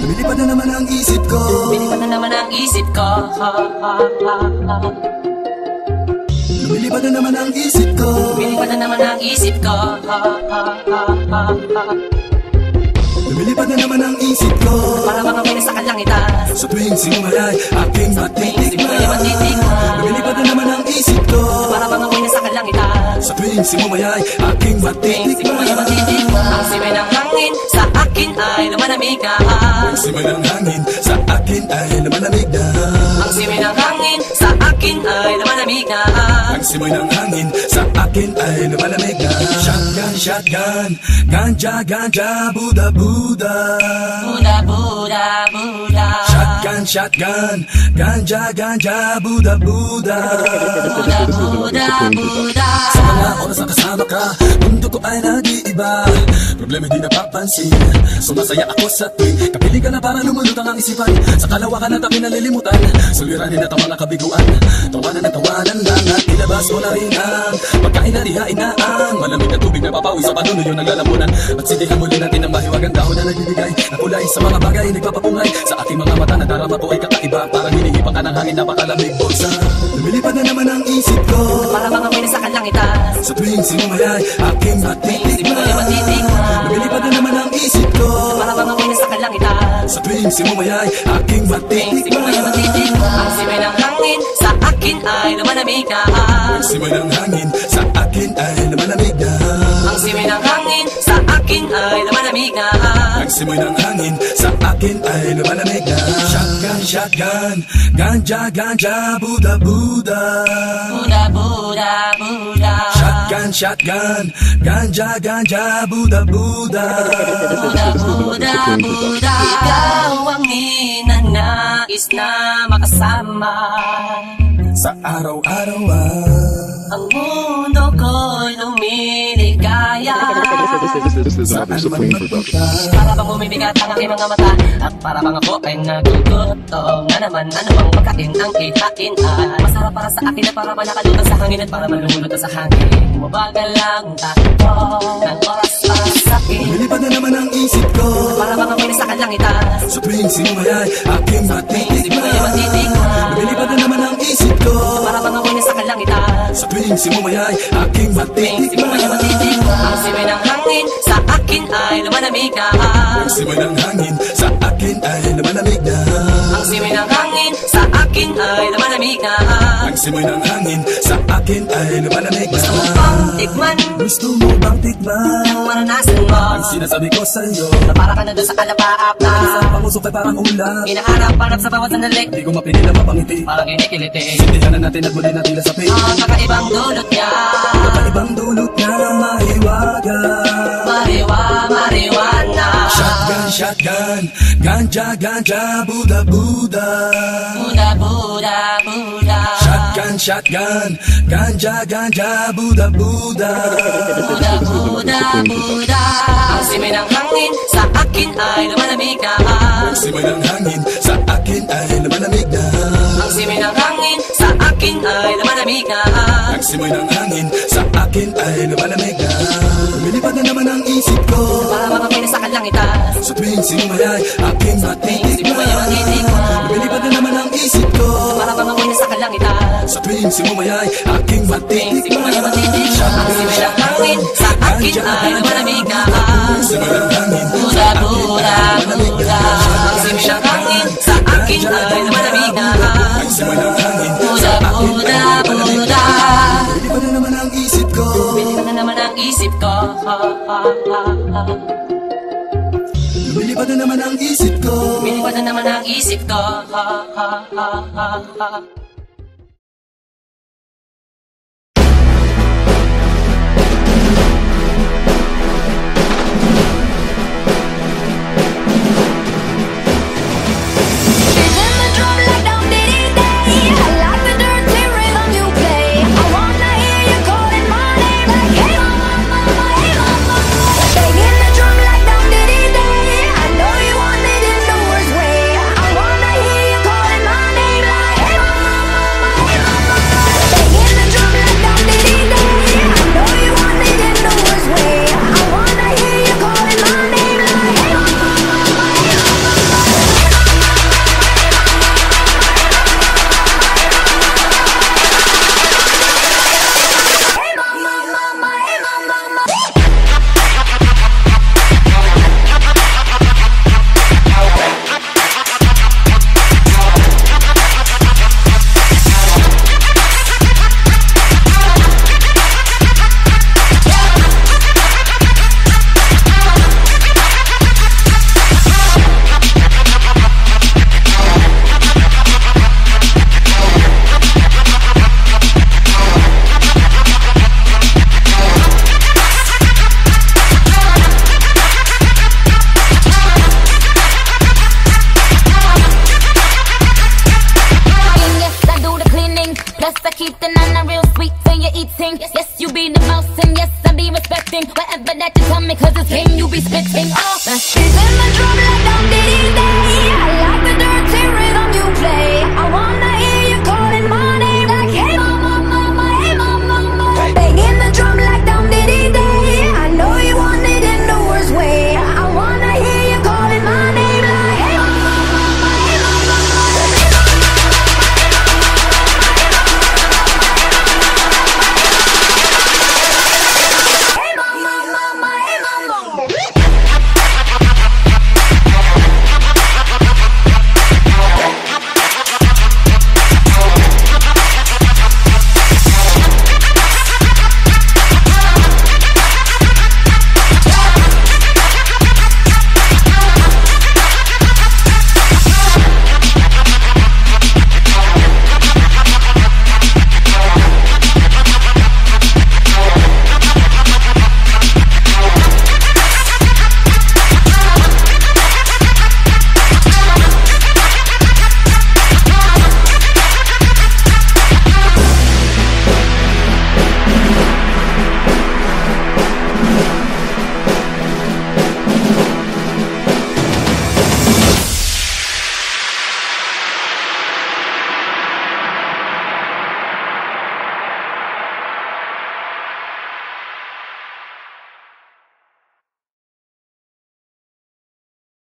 Lumilipad na naman ang isip ko. Lumilipad na naman ang isip ko. Lumilipad na naman ang isip ko. Lumilipad na naman ang isip ko. Lumilipad na naman ang isip ko. Para mga may nasa kalangitan. Sa tuwing sinumalay aking matitikman. Lumilipad na naman ang isip ko. Para mga may nasa kalangitan. Sa tuwing sinumayay aking matitikman. Ang simay ng hangin sa akin ay lumalamig na. Ang simay ng hangin sa akin ay lumalamig na. Ang simay ng hangin sa akin ay lumalamig na. Ang simoy ng hangin sa akin ay lumalamig na. Shotgun, shotgun, ganja, ganja, Buddha, Buddha. Buddha, Buddha, Buddha. Shotgun, shotgun, ganja, ganja, Buddha, Buddha. Buddha, Buddha, Buddha. Sa mga oras na kasama ka, mundo ko ay nag-iiba. Problema di napapansin, sumasaya ako sa tuwing kapiling ka na para lumulutang ang isipan. Sa kalawakan at aking nalilimutan, suliranin at ang mga kabiguan. Tawanan at tawanan lang at ilabas mo na rin ang pagkain na rihain na ang malamig na tubig na papawi sa panuno yung naglalamunan. At sindihan muli natin ang mahiwagang dahon na nagbibigay na kulay sa mga bagay nagpapapungay. Sa aking mga mata na darama ko ay kakaiba, parang hinihipan ka ng hangin napakalamig bulsa. Lumilipad na naman ang isip ko. Para mga may nasa kalangitan. Sa tuwing sinumayay aking matitikman. Lumilipad na naman ang isip ko. Para mga may nasa kalangitan. Sa tuwing sinumayay aking matitikman. Ang simay ng hangin sa akin ay lumalamig na. Ang simay ng hangin sa akin ay lumalamig na. Ang simay ng hangin sa akin ay lumalamig na. Ang simoy ng hangin sa akin ay lumalamig na. Shotgun, shotgun, ganja, ganja, Buddha, Buddha. Buddha, Buddha, Buddha. Shotgun, shotgun, ganja, ganja, Buddha, Buddha. Buddha, Buddha, Buddha. Ikaw ang ninanais na makasama. Sa araw-araw ang mundo ko'y lumiligaya. Saan man magpunta, Para bang bumibigat ang aking mga mata, at para bang ako ay nagugutom na naman. Ano bang pagkain ang ihain ay masarap para sa akin at para ba nakalutang sa hangin at para malulutang sa hangin. Mabagal lang takbo ng oras para sa akin. lumilipad na naman ang isip ko. Para bang ako'y nasa kalangitan. Sa tuwing sinumayay aking matitikman. Lumilipad na naman ang isip ko. Para bang ako'y nasa kalangitan. Sa tuwing sinumayay aking matitikman. Ang simay ng hangin sa akin ay lumalamig na. Ang simoy ng hangin sa akin ay lumalamig na. Ang simay ng hangin sa akin ay lumalamig na. Ang simoy ng hangin sa akin ay lumalamig na. Gusto mo bang tikman Gusto mo bang tikman ang maranasan mo? ang sinasabi ko sa'yo? Na para ka na doon sa alapaap na Isang pangusok ay parang ulam. hinahanap-hanap sa bawat sandali. Di ko mapinila mapangiti. Parang kinikiliti. Sindihan na natin at muli na tila sa pig. Ang kakaibang dulot niya. Kakaibang dulot niya mahiwaga. Mariwa, mariwana. Shotgun, shotgun, ganja, ganja, Buddha, Buddha. Buddha, Buddha, Buddha. Shotgun, shotgun, ganja, ganja, Buddha, Buddha. Buddha, Buddha, Buddha. Ang simay ng hangin sa akin ay lumalamig na. Ang simoy ng hangin sa akin ay lumalamig na. Ang simay ng hangin sa akin ay lumalamig na. Ang simoy ng hangin sa akin ay lumalamig na. Lumilipad na naman ang isip ko. Para mga may nasa kalangitan. Sa tuwing sinumayay aking matitikman. Lumilipad na naman ang isip ko. Para mga may nasa kalangitan. Sa tuwing sinumayay aking matitikman. Ang simay ng hangin sa akin ay lumalamig na. Ang simoy ng hangin Buddha, Buddha, Buddha. Ang simay ng hangin sa akin ay lumalamig na. ang simoy ng hangin Buddha, Buddha, Buddha. Lumilipad na naman ang isip ko. Lumilipad na naman ang isip ko. Lumilipad na naman ang isip ko. Lumilipad na naman ang isip ko. I wanna hear you calling my name like, hey mama, mama, and yes, I be respecting whatever that you tell me, cause it's game you be spitting. Oh, that's in the drum like I'm day. I like the dirty rhythm you play. I want